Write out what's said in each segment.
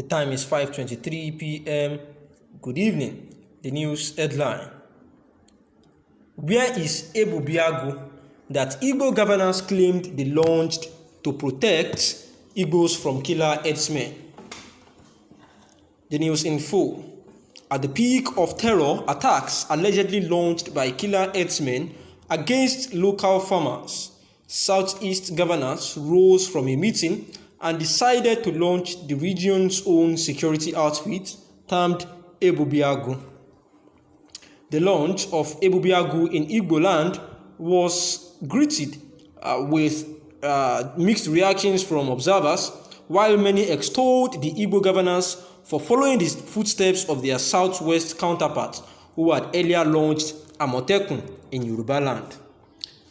time is 5:23 p.m. Good evening. The news headline. Where is Ebubiagu that Igbo governors claimed they launched to protect Igbos from killer herdsmen? The news info. At the peak of terror attacks allegedly launched by killer herdsmen against local farmers, Southeast governors rose from a meeting and decided to launch the region's own security outfit termed Ebubiagu. The launch of Ebubiagu in Igbo land was greeted with mixed reactions from observers, while many extolled the Igbo governors for following the footsteps of their southwest counterparts who had earlier launched Amotekun in Yoruba land.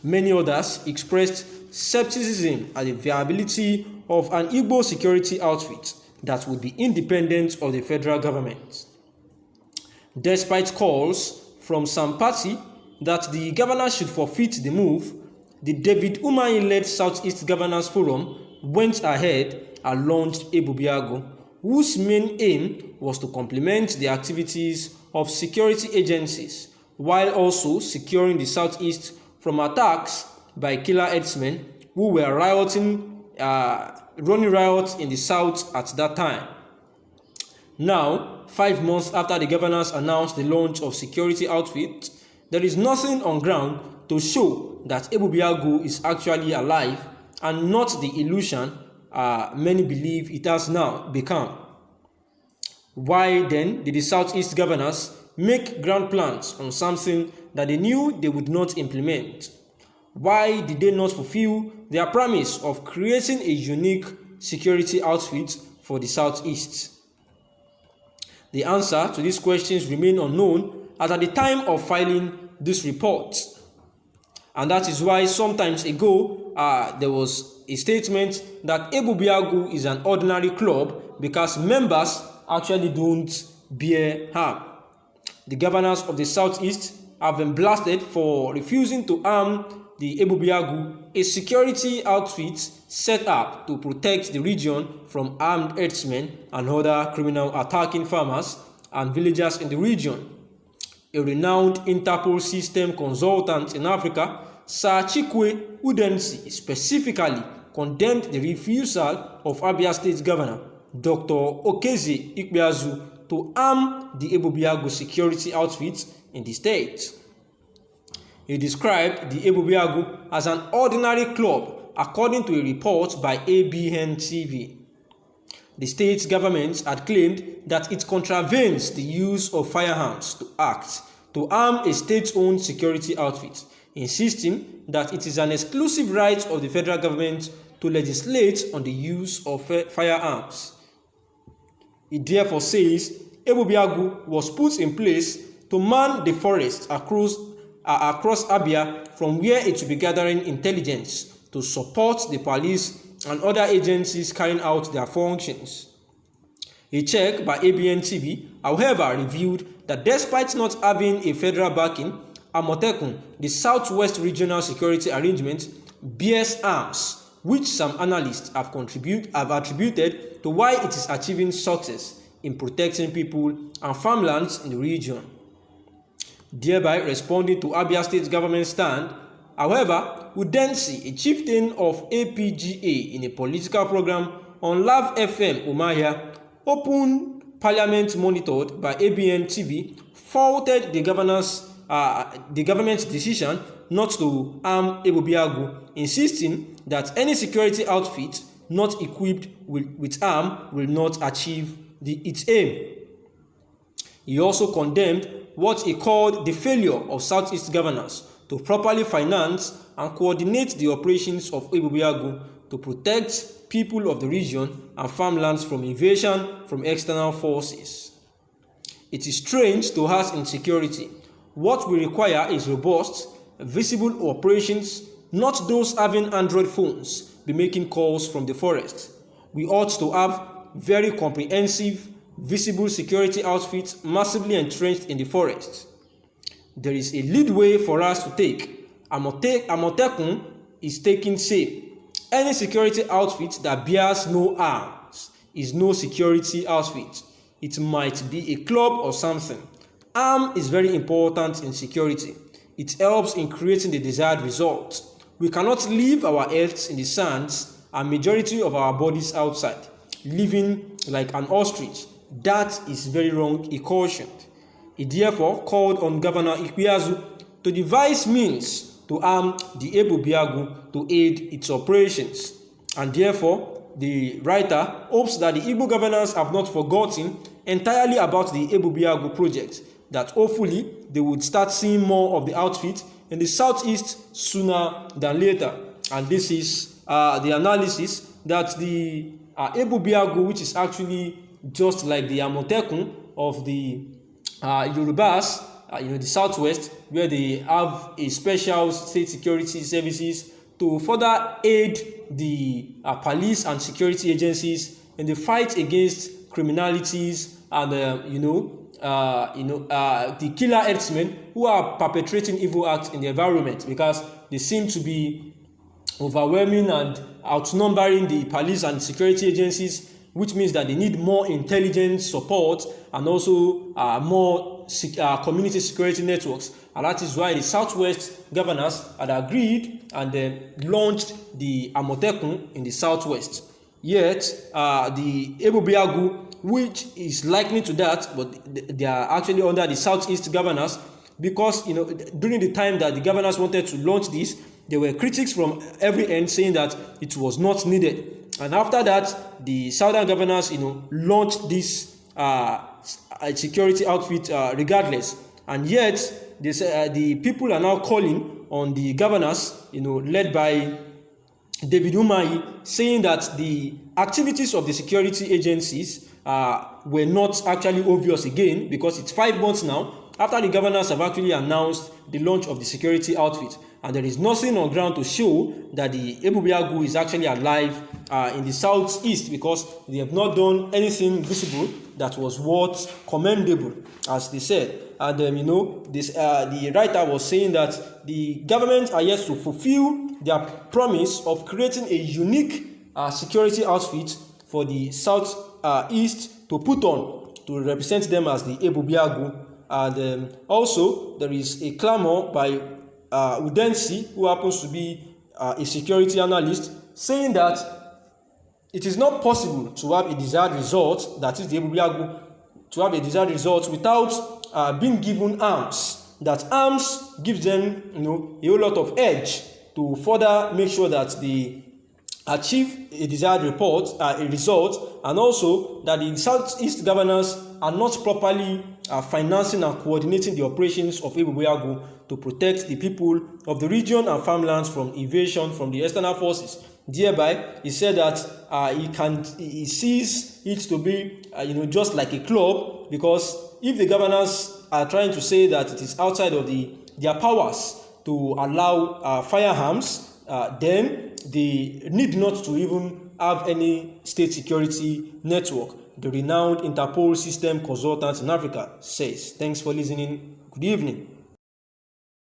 Many others expressed skepticism at the viability of an Igbo security outfit that would be independent of the federal government. Despite calls from some party that the governor should forfeit the move, the David Umahi-led Southeast Governors Forum went ahead and launched Ebubiagu, whose main aim was to complement the activities of security agencies while also securing the Southeast from attacks by killer herdsmen who were running riots in the South at that time. Now, 5 months after the governors announced the launch of security outfit, there is nothing on ground to show that Ebubiagu is actually alive and not the illusion many believe it has now become. Why then did the Southeast governors make grand plans on something that they knew they would not implement? Why did they not fulfill their promise of creating a unique security outfit for the Southeast? The answer to these questions remain unknown as at the time of filing this report. And that is why sometimes ago there was a statement that Ebubiagu is an ordinary club because members actually don't bear harm. The governors of the Southeast have been blasted for refusing to arm the Ebubiagu, a security outfit set up to protect the region from armed herdsmen and other criminal attacking farmers and villagers in the region. A renowned Interpol system consultant in Africa, Sir Chikwe Udensi, specifically condemned the refusal of Abia State Governor Dr. Okeze Ikpeazu to arm the Ebubiagu security outfit in the state. He described the Ebubiagu as an ordinary club according to a report by ABN TV. The state government had claimed that it contravenes the use of firearms to act to arm a state-owned security outfit, insisting that it is an exclusive right of the federal government to legislate on the use of firearms. It therefore says Ebubiagu was put in place to man the forest across Abia, from where it will be gathering intelligence to support the police and other agencies carrying out their functions. A check by ABN TV, however, revealed that despite not having a federal backing, Amotekun, the Southwest Regional Security Arrangement, bears arms, which some analysts have attributed to why it is achieving success in protecting people and farmlands in the region. Thereby responding to Abia State government stand, however, Udensi, a chieftain of APGA in a political program on Lav FM Umahia, open parliament monitored by ABN TV, faulted the government's decision not to arm Ebubiagu, insisting that any security outfit not equipped with arm will not achieve its aim. He also condemned what he called the failure of Southeast governors to properly finance and coordinate the operations of Ebubiagu to protect people of the region and farmlands from invasion from external forces. It is strange to us in security. What we require is robust, visible operations, not those having Android phones be making calls from the forest. We ought to have very comprehensive, visible security outfits massively entrenched in the forest. There is a leadway for us to take. Amotekun is taking shape. Any security outfit that bears no arms is no security outfit. It might be a club or something. Arm is very important in security. It helps in creating the desired result. We cannot leave our heads in the sands and majority of our bodies outside, living like an ostrich. That is very wrong, he cautioned. He therefore called on Governor Ikpeazu to devise means to arm the Ebu Biagu to aid its operations. And therefore, the writer hopes that the Igbo governors have not forgotten entirely about the Ebu Biagu project, that hopefully they would start seeing more of the outfit in the southeast sooner than later. And this is the analysis that the Ebu Biagu, which is actually just like the Amotekun of the Yorubas, the southwest, where they have a special state security services to further aid the police and security agencies in the fight against criminalities and the killer herdsmen who are perpetrating evil acts in the environment, because they seem to be overwhelming and outnumbering the police and security agencies, which means that they need more intelligence support and also more community security networks. And that is why the Southwest governors had agreed and launched the Amotekun in the Southwest. Yet, the Ebu Biagu, which is likely to that, but they are actually under the Southeast governors, because during the time that the governors wanted to launch this, there were critics from every end saying that it was not needed. And after that, the Southern governors, launched this security outfit regardless. And yet, the people are now calling on the governors, led by David Umahi, saying that the activities of the security agencies were not actually obvious again, because it's 5 months now after the governors have actually announced the launch of the security outfit, and there is nothing on ground to show that the Ebu Biagu is actually alive in the southeast, because they have not done anything visible that was worth commendable, as they said. And the writer was saying that the government are yet to fulfill their promise of creating a unique security outfit for the southeast to put on to represent them as the Ebu Biagu. And also there is a clamor by Udensi, who happens to be a security analyst, saying that it is not possible to have a desired result, that is the Ebu Biagu, to have a desired result without being given arms. That arms gives them a whole lot of edge to further make sure that they achieve a desired result, and also that the Southeast governors are not properly financing and coordinating the operations of Ebu Biagu to protect the people of the region and farmlands from invasion from the external forces. Thereby, he said that he sees it to be just like a club, because if the governors are trying to say that it is outside of their powers to allow firearms, then they need not to even have any state security network, the renowned Interpol system consultant in Africa says. Thanks for listening. Good evening.